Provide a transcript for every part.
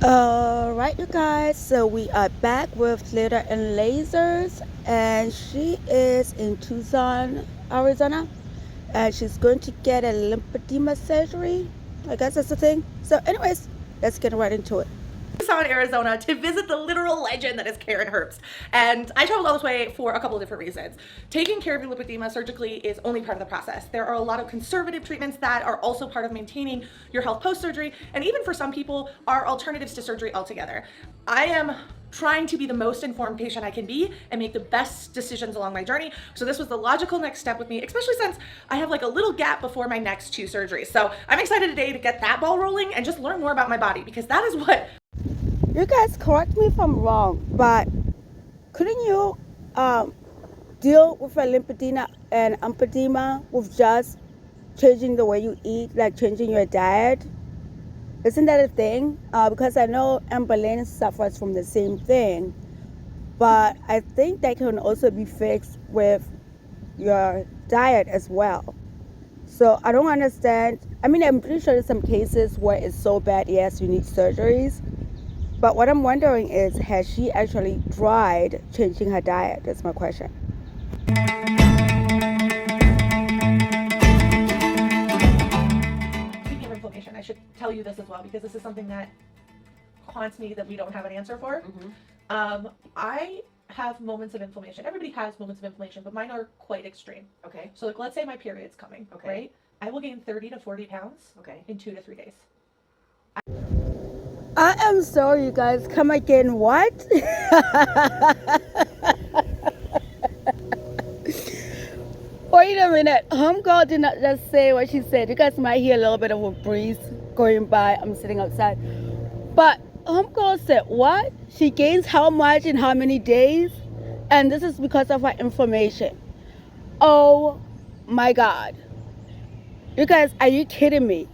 Alright, you guys, so we are back with Glitter and Lasers, and she is in Tucson, Arizona, and she's going to get a lymphedema surgery. I guess that's the thing. So, anyways, let's get right into it. Tucson, Arizona to visit the literal legend that is Karen Herbst. And I traveled all this way for a couple of different reasons. Taking care of your lipedema surgically is only part of the process. There are a lot of conservative treatments that are also part of maintaining your health post-surgery, and even for some people are alternatives to surgery altogether. I am trying to be the most informed patient I can be and make the best decisions along my journey. So this was the logical next step with me, especially since I have like a little gap before my next 2 surgeries. So I'm excited today to get that ball rolling and just learn more about my body, because that is what. You guys correct me if I'm wrong, but couldn't you deal with a lymphedema and emphysema with just changing the way you eat, like changing your diet? Isn't that a thing? Because I know Amberlynn suffers from the same thing, but I think that can also be fixed with your diet as well. So I don't understand. I mean, I'm pretty sure there's some cases where it's so bad, yes, you need surgeries. But what I'm wondering is, has she actually tried changing her diet? That's my question. Speaking of inflammation, I should tell you this as well, because this is something that haunts me that we don't have an answer for. I have moments of inflammation. Everybody has moments of inflammation, but mine are quite extreme. Okay. So like, let's say my period's coming, Okay. right? I will gain 30 to 40 pounds Okay. in 2 to 3 days. I am sorry, you guys. Come again, what? Wait a minute. Homegirl did not just say what she said. You guys might hear a little bit of a breeze going by. I'm sitting outside. But Homegirl said what? She gains how much in how many days? And this is because of her inflammation. Oh my God. You guys, are you kidding me?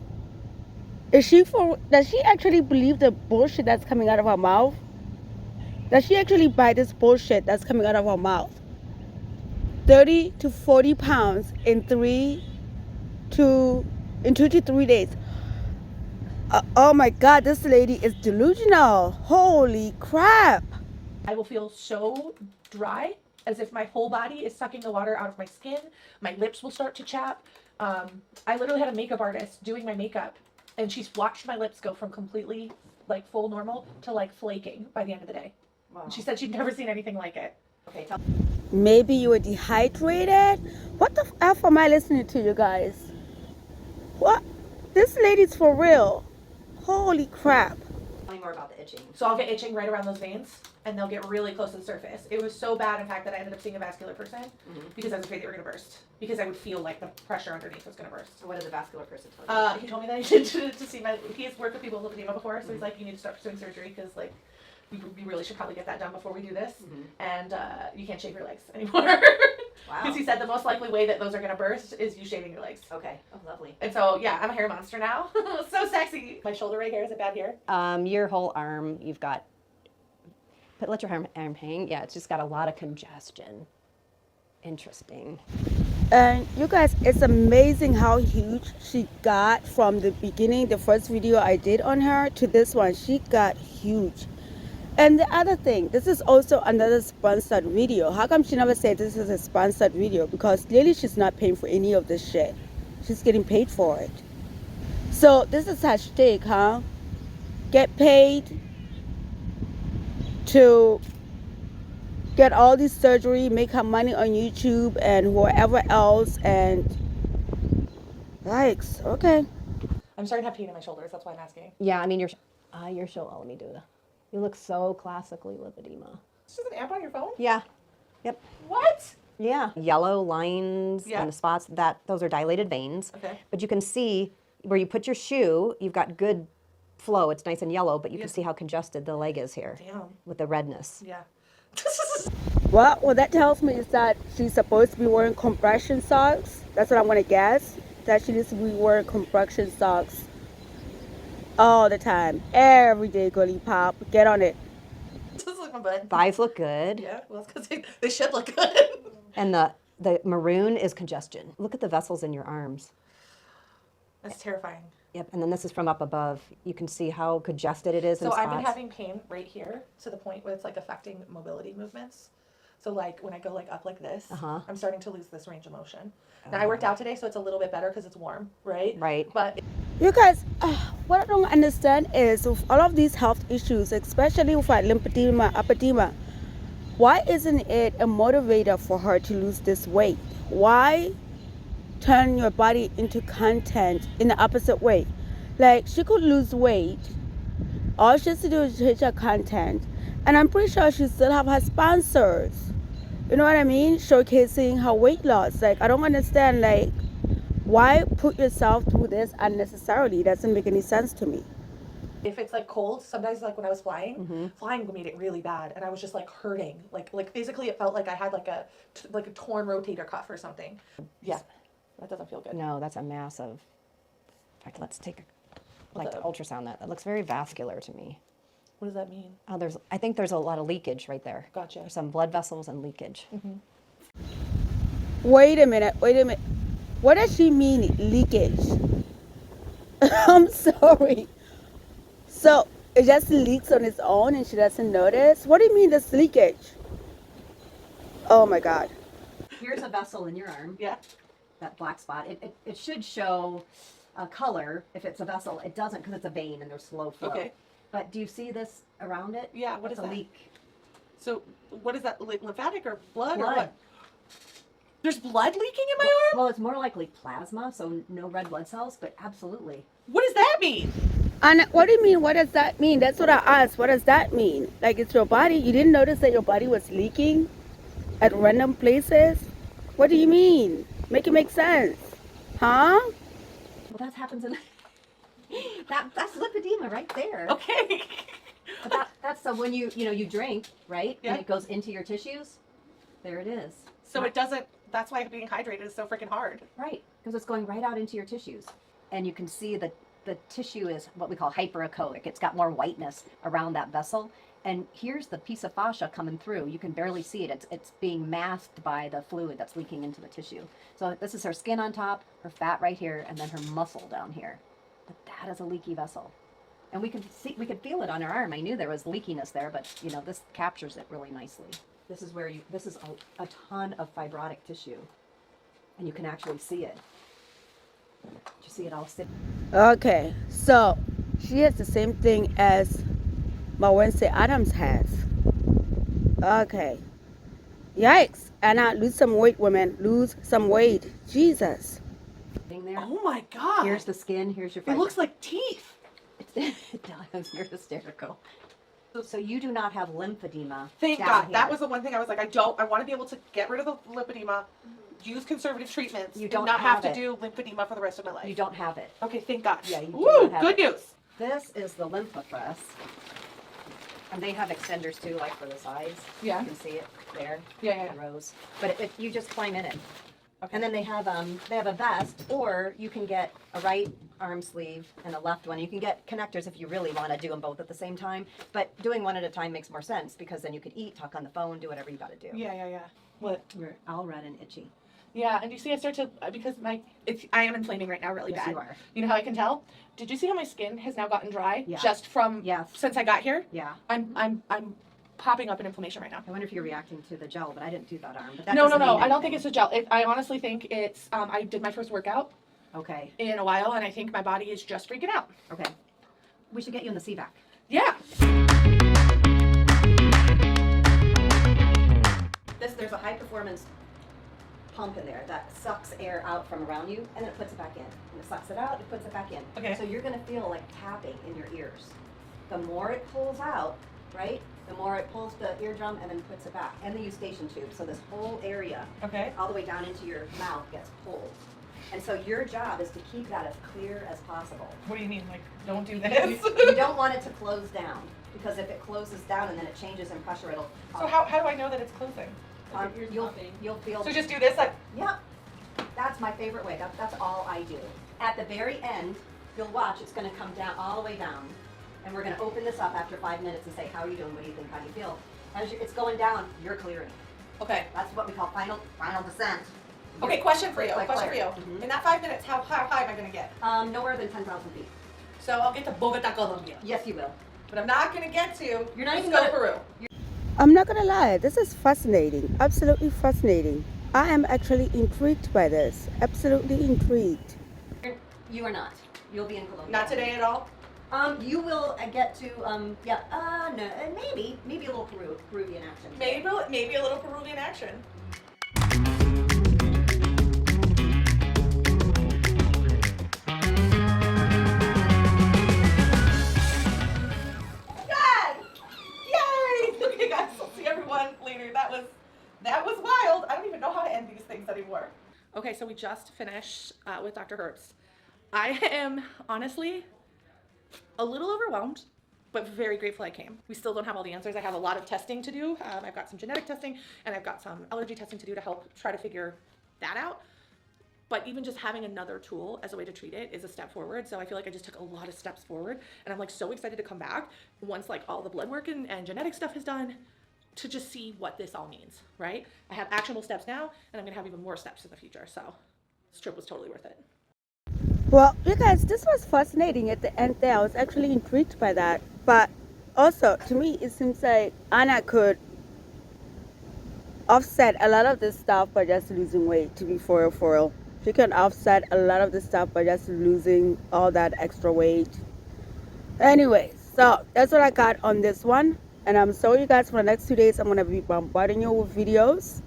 Does she actually believe the bullshit that's coming out of her mouth? Does she actually buy this bullshit that's coming out of her mouth? 30 to 40 pounds in 2 to 3 days. Oh my God, this lady is delusional. Holy crap. I will feel so dry, as if my whole body is sucking the water out of my skin. My lips will start to chap. I literally had a makeup artist doing my makeup, and she's watched my lips go from completely like full normal to like flaking by the end of the day. Wow. And she said she'd never seen anything like it. Okay. Maybe you were dehydrated? What the F am I listening to, you guys? What? This lady's for real. Holy crap. Tell me more about the itching. So I'll get itching right around those veins, and they'll get really close to the surface. It was so bad, in fact, that I ended up seeing a vascular person because I was afraid they were going to burst. Because I would feel like the pressure underneath was going to burst. So what did the vascular person tell you? He told me that I needed to see my. He's worked with people with lymphedema before, so he's like, you need to start pursuing surgery because like we really should probably get that done before we do this, and you can't shave your legs anymore. Wow. Because he said the most likely way that those are going to burst is you shaving your legs. Okay. Oh, lovely. And so yeah, I'm a hair monster now. So sexy. My shoulder right here, is it bad here? Your whole arm, you've got, but let your arm hang. Yeah, it's just got a lot of congestion. Interesting. And you guys, it's amazing how huge she got from the beginning, the first video I did on her, to this one. She got huge. And the other thing, this is also another sponsored video. How come she never said this is a sponsored video? Because clearly she's not paying for any of this shit. She's getting paid for it. So this is her shtick, huh? Get paid to get all this surgery, make her money on YouTube and wherever else, and yikes. Okay. I'm starting to have pain in my shoulders. That's why I'm asking. Yeah, I mean, you're so, let me do that. You look so classically lipedema. This is an app on your phone? Yeah. Yep. What? Yeah. Yellow lines Yeah. and the spots, those are dilated veins. Okay. But you can see where you put your shoe, you've got good flow. It's nice and yellow, but you can see how congested the leg is here. Damn. With the redness. Yeah. Well, what that tells me is that she's supposed to be wearing compression socks. That's what I'm going to guess. That she needs to be wearing compression socks all the time. Every day, girly pop. Get on it. Just look my butt. Thighs look good. Yeah, well, it's because they should look good. And the maroon is congestion. Look at the vessels in your arms. That's terrifying. Yep, and then this is from up above. You can see how congested it is in So spots. I've been having pain right here to the point where it's like affecting mobility movements. So like when I go like up like this, I'm starting to lose this range of motion. Now I worked out today, so it's a little bit better because it's warm, right? Right. But You guys, what I don't understand is with all of these health issues, especially with like lymphedema, apedema, why isn't it a motivator for her to lose this weight? Why turn your body into content in the opposite way? Like, she could lose weight. All she has to do is change her content. And I'm pretty sure she still have her sponsors. You know what I mean? Showcasing her weight loss. Like, I don't understand, like, why put yourself through this unnecessarily? It doesn't make any sense to me. if it's like cold, sometimes like when I was flying, flying made it really bad, and I was just like hurting. Like physically, it felt like I had like a torn rotator cuff or something. Yeah, that doesn't feel good. No, that's a massive. In fact, let's take a What's that? ultrasound that. That looks very vascular to me. What does that mean? Oh, I think there's a lot of leakage right there. Gotcha. There's some blood vessels and leakage. Wait a minute. What does she mean, leakage? I'm sorry. So it just leaks on its own and she doesn't notice? What do you mean there's leakage? Oh my God. Here's a vessel in your arm. Yeah. That black spot. It should show a color if it's a vessel. It doesn't because it's a vein and there's slow flow. Okay. But do you see this around it? Yeah, what It's is a that? leak. So what is that? Lymphatic or blood, or Blood. what? There's blood leaking in my arm? Well, it's more likely plasma, so no red blood cells, but absolutely. What does that mean? And what do you mean? What does that mean? That's what I asked. What does that mean? Like, it's your body. You didn't notice that your body was leaking at random places? What do you mean? Make it make sense. Huh? Well, that happens in that's lipedema right there. Okay. But that's so when you drink, right? Yeah. And it goes into your tissues. There it is. So it doesn't. That's why being hydrated is so freaking hard. Right, because it's going right out into your tissues. And you can see that the tissue is what we call hyperechoic. It's got more whiteness around that vessel. And here's the piece of fascia coming through. You can barely see it. It's being masked by the fluid that's leaking into the tissue. So this is her skin on top, her fat right here, and then her muscle down here. But that is a leaky vessel. And we could feel it on her arm. I knew there was leakiness there, but this captures it really nicely. This is where this is a ton of fibrotic tissue. And you can actually see it. Did you see it all sit? Okay, so she has the same thing as my Wednesday Adams has. Okay. Yikes. Anna, lose some weight, women. Lose some weight. Jesus. There. Oh my God. Here's the skin. Here's your It fiber. looks like teeth. It does. You're hysterical. So you do not have lymphedema. Thank down God. here. That was the one thing I was like, I want to be able to get rid of the lipedema, use conservative treatments, You don't and not have have to it. do lymphedema for the rest of my life. You don't have it. Okay, thank God. Yeah, you do Woo, not have good it. news. This is the lymphopress. And they have extenders too, like for the sides. Yeah. You can see it there. Yeah. The rows. But you just climb in it. Okay. And then they have a vest, or you can get a right arm sleeve and a left one. You can get connectors if you really want to do them both at the same time. But doing one at a time makes more sense because then you could eat, talk on the phone, do whatever you got to do. Yeah. What? You're all red and itchy. Yeah, and you see I start to, because I am inflaming right now really Yes, bad. you are. You know how I can tell? Did you see how my skin has now gotten dry? Yeah. Just from, Yes. since I got here? Yeah. I'm popping up in inflammation right now. I wonder if you're reacting to the gel, but I didn't do that arm. But that No. doesn't mean I don't think anything. it's a gel. I honestly think it's, I did my first workout Okay. in a while, and I think my body is just freaking out. Okay. We should get you in the CVAC. Yeah. There's a high performance pump in there that sucks air out from around you and then it puts it back in. And it sucks it out, it puts it back in. Okay. So you're gonna feel like tapping in your ears. The more it pulls out, right? The more it pulls the eardrum and then puts it back. And the eustachian tube. So this whole area, Okay. all the way down into your mouth, gets pulled. And so your job is to keep that as clear as possible. What do you mean? Like, don't do this? You don't want it to close down because if it closes down and then it changes in pressure, it'll. So how do I know that it's closing? You'll feel. So just do this, like, Yep. That's my favorite way. That's all I do. At the very end, you'll watch, it's going to come down all the way down. And we're going to open this up after 5 minutes and say, how are you doing? What do you think? How do you feel? As it's going down, you're clearing. okay. That's what we call final descent. Okay, question for you. Quick, Question for you. Mhm. In that 5 minutes, how high am I going to get? Nowhere than 10,000 feet. So I'll get to Bogota, Colombia. Yes, you will. But I'm not going to get to You're not even Cusco, gonna- Peru. I'm not gonna lie, this is fascinating, absolutely fascinating. I am actually intrigued by this, absolutely intrigued. You are not. You'll be in Colombia. Not today at all? You will get to, no, maybe a little Peruvian action. Maybe a little Peruvian action. Done! Yay! Okay, guys, I'll see everyone later. That was wild. I don't even know how to end these things anymore. Okay, so we just finished with Dr. Herbst. I am honestly a little overwhelmed, but very grateful I came. We still don't have all the answers. I have a lot of testing to do. I've got some genetic testing and I've got some allergy testing to do to help try to figure that out. But even just having another tool as a way to treat it is a step forward. So I feel like I just took a lot of steps forward, and I'm like so excited to come back once like all the blood work and genetic stuff is done to just see what this all means, right? I have actionable steps now, and I'm gonna have even more steps in the future. So this trip was totally worth it. Well, you guys, this was fascinating at the end there. I was actually intrigued by that. But also, to me, it seems like Anna could offset a lot of this stuff by just losing weight, to be for real. She can offset a lot of this stuff by just losing all that extra weight. Anyway, so that's what I got on this one. And I'm sorry, you guys, for the next 2 days, I'm going to be bombarding you with videos.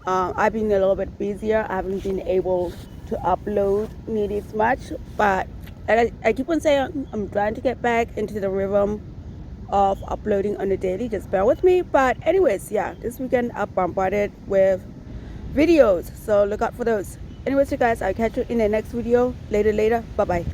I've been a little bit busier. I haven't been able to upload nearly as much. But I keep on saying I'm trying to get back into the rhythm of uploading on a daily. Just bear with me. But anyways, yeah, this weekend I'm bombarded with videos. So look out for those. Anyways, you guys, I'll catch you in the next video later. Bye-bye.